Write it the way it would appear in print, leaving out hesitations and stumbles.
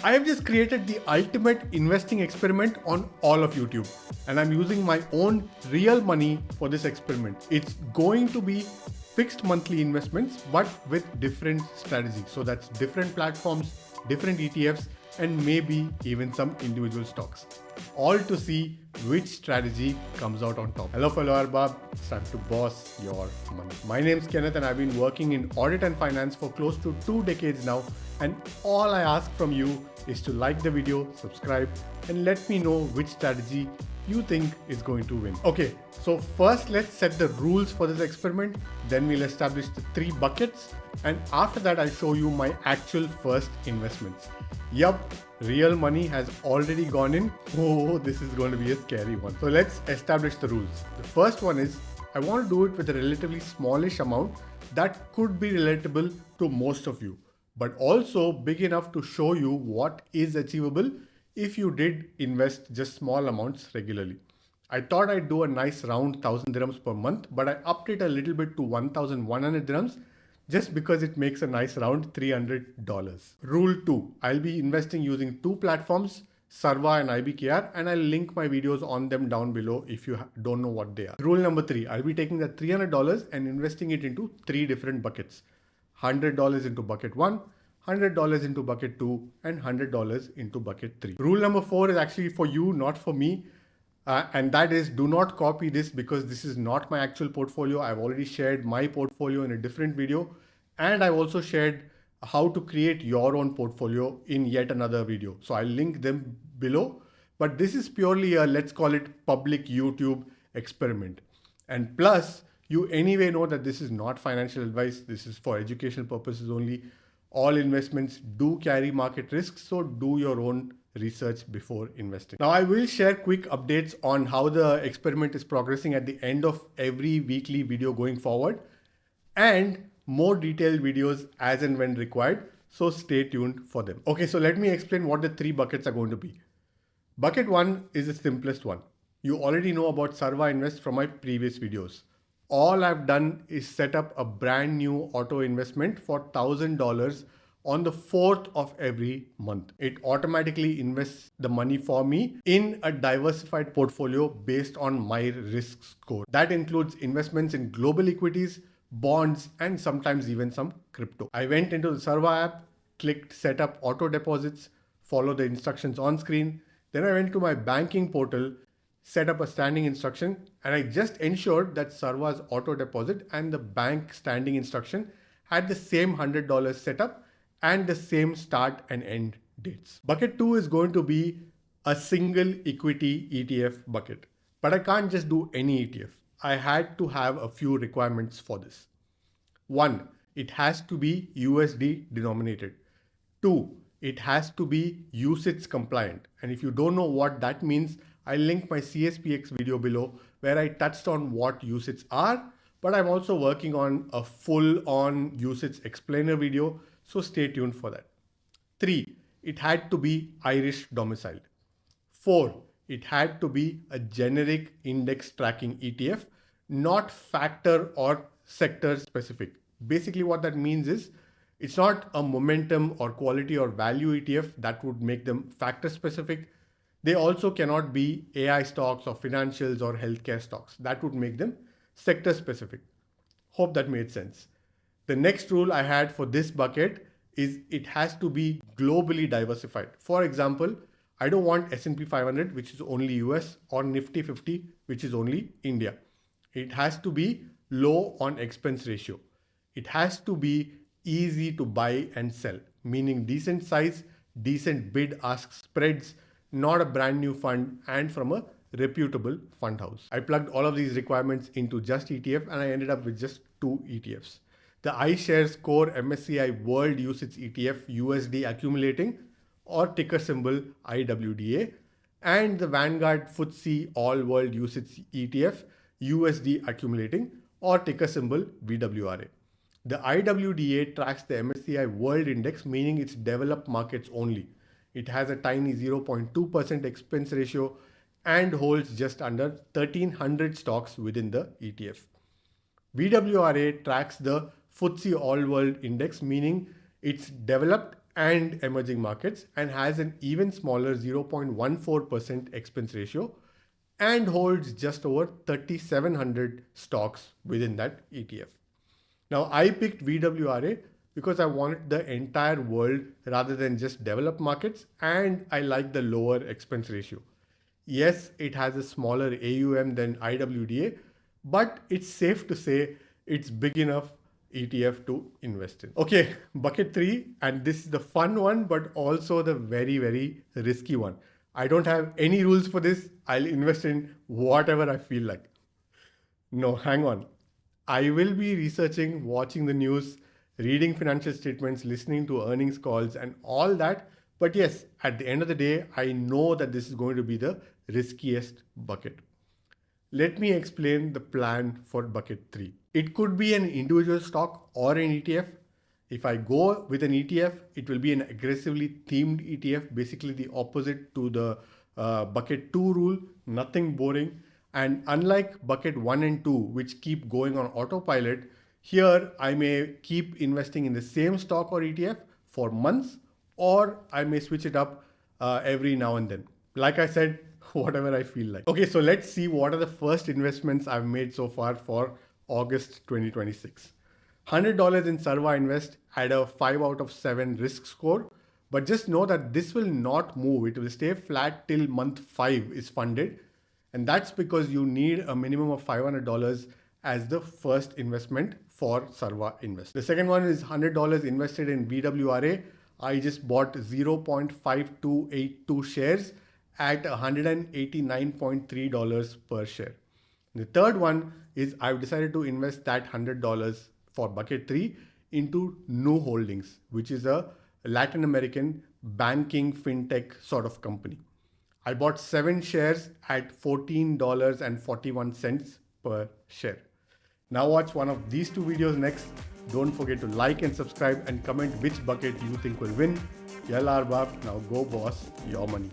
I have just created the ultimate investing experiment on all of YouTube, and I'm using my own real money for this experiment. It's going to be fixed monthly investments, but with different strategies. So that's different platforms, different ETFs, and maybe even some individual stocks. All to see which strategy comes out on top. Hello fellow Arbab, it's time to boss your money. My name's Kenneth and I've been working in audit and finance for close to 2 decades now, and all I ask from you is to like the video, subscribe, and let me know which strategy you think is going to win. Okay, so first let's set the rules for this experiment, then we'll establish the 3 buckets, and after that I'll show you my actual first investments. Yup, real money has already gone in. Oh, this is going to be a scary one. So let's establish the rules. The first one is, I want to do it with a relatively smallish amount that could be relatable to most of you, but also big enough to show you what is achievable if you did invest just small amounts regularly. I thought I'd do a nice round 1000 dirhams per month, but I upped it a little bit to 1100 dirhams just because it makes a nice round $300. Rule 2. I'll be investing using 2 platforms, Sarwa and IBKR, and I'll link my videos on them down below if you don't know what they are. Rule number 3. I'll be taking that $300 and investing it into 3 different buckets. $100 into bucket 1, $100 into bucket 2, and $100 into bucket 3. Rule number 4 is actually for you, not for me. And that is, do not copy this because this is not my actual portfolio. I've already shared my portfolio in a different video, and I've also shared how to create your own portfolio in yet another video. So I'll link them below, but this is purely a, let's call it, public YouTube experiment. And plus, you anyway know that this is not financial advice. This is for educational purposes only. All investments do carry market risks, so do your own research before investing. Now, I will share quick updates on how the experiment is progressing at the end of every weekly video going forward, and more detailed videos as and when required, so stay tuned for them. Okay, so let me explain what the 3 buckets are going to be. Bucket 1 is the simplest one. You already know about Sarwa Invest from my previous videos. All I've done is set up a brand new auto investment for $1000 on the 4th of every month. It automatically invests the money for me in a diversified portfolio based on my risk score. That includes investments in global equities, bonds, and sometimes even some crypto. I went into the Sarwa app, clicked set up auto deposits, follow the instructions on screen. Then I went to my banking portal, set up a standing instruction, and I just ensured that Sarwa's auto deposit and the bank standing instruction had the same $100 setup and the same start and end dates. Bucket 2 is going to be a single equity ETF bucket, but I can't just do any ETF. I had to have a few requirements for this. 1, it has to be USD denominated. 2, it has to be UCITS compliant. And if you don't know what that means, I'll link my CSPX video below where I touched on what UCITS are, but I'm also working on a full-on UCITS explainer video, so stay tuned for that. 3, it had to be Irish domiciled. 4, it had to be a generic index tracking ETF, not factor or sector specific. Basically what that means is, it's not a momentum or quality or value ETF that would make them factor specific. They also cannot be AI stocks or financials or healthcare stocks. That would make them sector specific. Hope that made sense. The next rule I had for this bucket is it has to be globally diversified. For example, I don't want S&P 500, which is only US, or Nifty 50, which is only India. It has to be low on expense ratio. It has to be easy to buy and sell, meaning decent size, decent bid-ask spreads, not a brand new fund, and from a reputable fund house. I plugged all of these requirements into just ETF and I ended up with just 2 ETFs. The iShares Core MSCI World UCITS ETF USD accumulating, or ticker symbol IWDA, and the Vanguard FTSE All World UCITS ETF USD accumulating, or ticker symbol VWRA. The IWDA tracks the MSCI World Index, meaning it's developed markets only. It has a tiny 0.2% expense ratio and holds just under 1300 stocks within the ETF. VWRA tracks the FTSE All World Index, meaning it's developed and emerging markets and has an even smaller 0.14% expense ratio and holds just over 3,700 stocks within that ETF. Now, I picked VWRA because I wanted the entire world rather than just developed markets, and I like the lower expense ratio. Yes, it has a smaller AUM than IWDA, but it's safe to say it's big enough ETF to invest in. Okay, bucket three, and this is the fun one, but also the very, very risky one. I don't have any rules for this. I'll invest in whatever I feel like. No, hang on. I will be researching, watching the news, reading financial statements, listening to earnings calls, and all that. But yes, at the end of the day, I know that this is going to be the riskiest bucket. Let me explain the plan for bucket three. It could be an individual stock or an ETF. If I go with an ETF, it will be an aggressively themed ETF, basically the opposite to the bucket two rule, nothing boring. And unlike bucket one and two, which keep going on autopilot, here I may keep investing in the same stock or ETF for months, or I may switch it up every now and then. Like I said, whatever I feel like. Okay, so let's see what are the first investments I've made so far for August 2026. $100 in Sarwa Invest had a 5 out of 7 risk score, but just know that this will not move. It will stay flat till month 5 is funded. And that's because you need a minimum of $500 as the first investment for Sarwa Invest. The second one is $100 invested in VWRA. I just bought 0.5282 shares at $189.3 per share. The third one is I've decided to invest that $100 for bucket 3 into New Holdings, which is a Latin American banking fintech sort of company. I bought 7 shares at $14.41 per share. Now watch one of these 2 videos next. Don't forget to like and subscribe and comment which bucket you think will win. Yalla Arbab, now go boss your money.